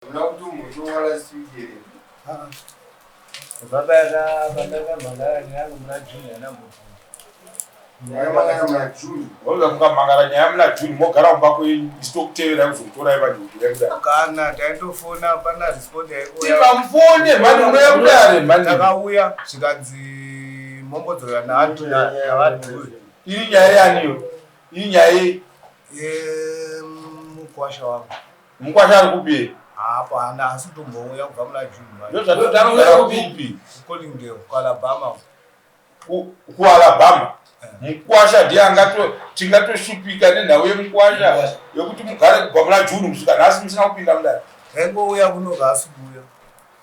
Unautu mtu wala sijiri. Baba ya mangara nyangu mnajuni anambo. Nyamala mnajuni. Wala mangara nyamla juni mogara mbako stock tera kuzotora ibajuri. Kana taito phone apana respond yako. Tiva mfone mani unayamdare mani. Takauya zvikanzi mombodzora naantu navatu. Iri nyaya yaniyo. Iri nyaya mukwasha wangu. Mukwasha ari kupi? Hapana asi tombouya kubva muna June. Ndo zvatotanga kupi? Collingdale kuAlabama. Kualabama. Mukwasha ndiye angato tingatoshupika nenhau yemukwasha yokuti mugare kubva muna June kusvika nhasi musina kupinda mudare. Ngouya kunoga asi kuuya.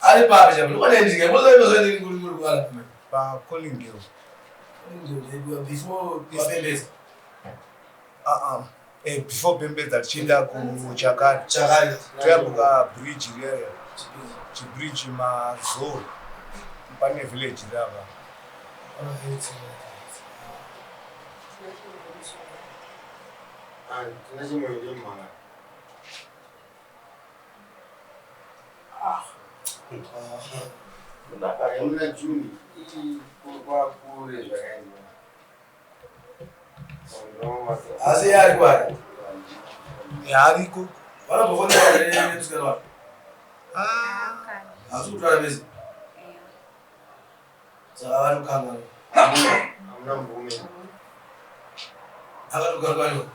Ari papi chabu kone ndike mozoende muri kuAlabama. Pa Collingdale. Before Pembeza. Before Pembeza tichienda kuChakari. Chakari. Toyambuka bridge riya. Chibridge maZoo. Pane village rava. Tunachimwende mwana. Muna Juni. Hii kwa kule zakaenda. Asi yari kwari. Yariko. Vanobvona ere kusika wapi? Asi kutwara bezi. Saka vanokanga. Hamuna mvume. Akatukangwa.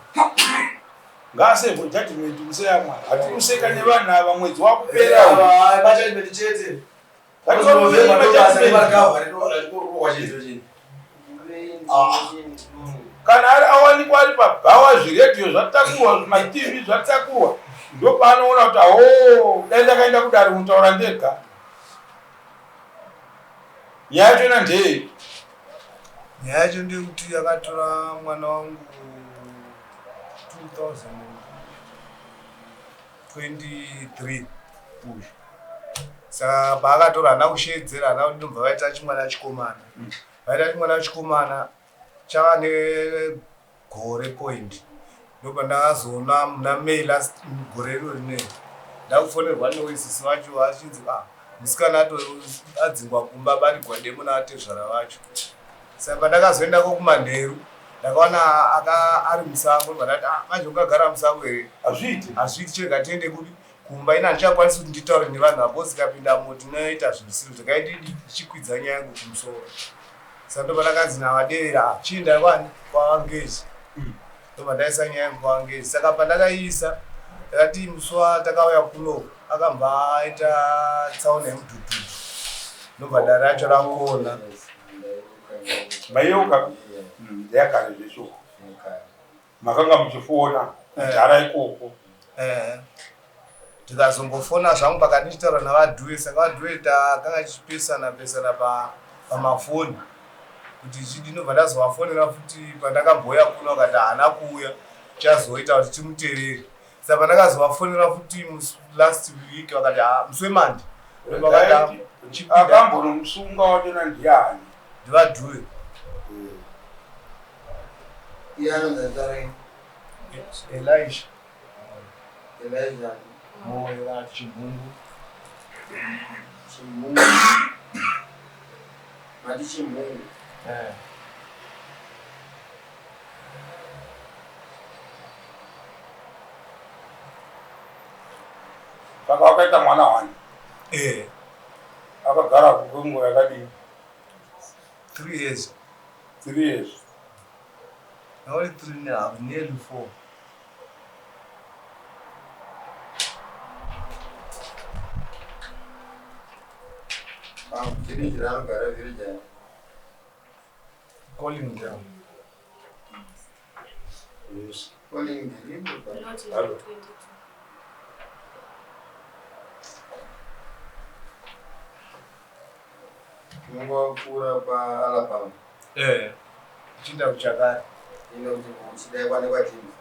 Ngase for judgment museyamwa. Ati useka nevanhu ava mwedzi wakupera. Bacha imetichete. Kana ari awanikwa ari pabhawa zviredhiyo zvatakurwa zvimatv zvatakurwa ndo paanoona kuti dai ndakaenda kudare mutaura ndega. Nyaya yachona ndei? Nyaya yacho ndeyekuti yakatora mwana wangu 2023 uyu. Saka paakatora hana kushedzera hana kuti ndobva vaita chimwana chikomana. Vaita chimwana chikomana chava negore point. Ndobva ndakazoona muna May last gore iro rineri. Ndakufonerwa newisisi wacho achinzi musikana adzingwa kumba barigwa demuna atezvara vacho. Saka pandakazoendako kumanheru ndakaona ari musango ndikati manje ungagara musango here hazviiti chega tiende kudi kumba ina ndichakwanisi kuti nditaure nevanhu apo sikapinda moti noita zvisiro zvakaitidi ndichikwidza nyaya yangu kumusoro. Saka ndobva ndakanzi navadeera chienda kwani kwavangezi ndobva ndaisa nyaya yangu kwavangezi. Saka pandakaiisa ndakati muswa takauya kuno akambva aita tsaona yemudhudhudhu ndobva dare racho rakona. Mayoka ndeyagare zveshoko makanga muchifona kudhara ikoko. Ndikazombofona zvangu pakati ndichitaura navadhuwe. Saka vadhuwe takanga tichipesana pamafoni kuti chidi ndobva ndazovafonera futi pandakamboya kuno vakati haana kuuya chazoita kuti timuteerere. Saka pandakazovafonera futi last week vakati musi weMonday akambonomusunga watona ndiani? Ndivadhuwe. Elisha moyo Chibungu. Mati Chibungu. Saka wakaita mwana wani? Akagara kwenguva yakadini? 3 years. 3 years. Only 3.5, nearly 4. Collingdale. Collingdale. Mungu kura pa Alabama. Chinda kuChakari. Ino uchidai kwane kwatini.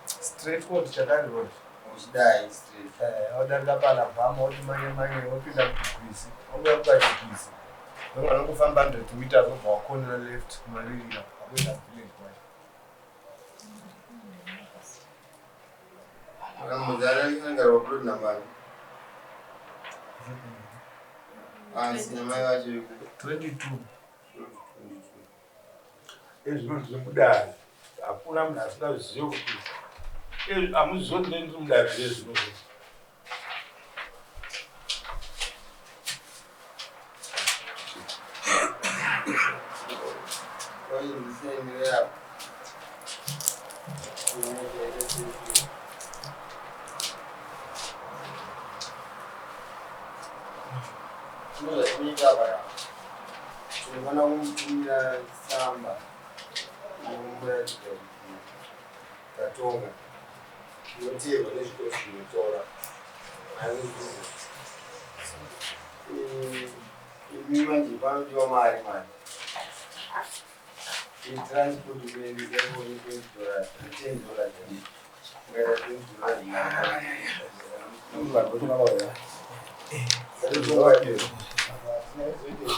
Straight forward Chakari road. Uchidai straight. Odarika pa Alabama oti manye opinda kuGwisi. Ouya kuGwisi. Vanokufamba 100 meters obva wakonera left kumalirira akuenda village kwacho. Muzara angarwa plot number. Sina mai wacho 22. Ezvinonzi mudari hakuna munhu asingazivi kuti hamuzivi kuti ndiri mudari rezvinozvi Tinoona kumutumira tsamba inomuratidza kuti tatonga inoteerwa nezvitoro zvinotora imi manje panodiwa mari itransport yaone $20 $10 $20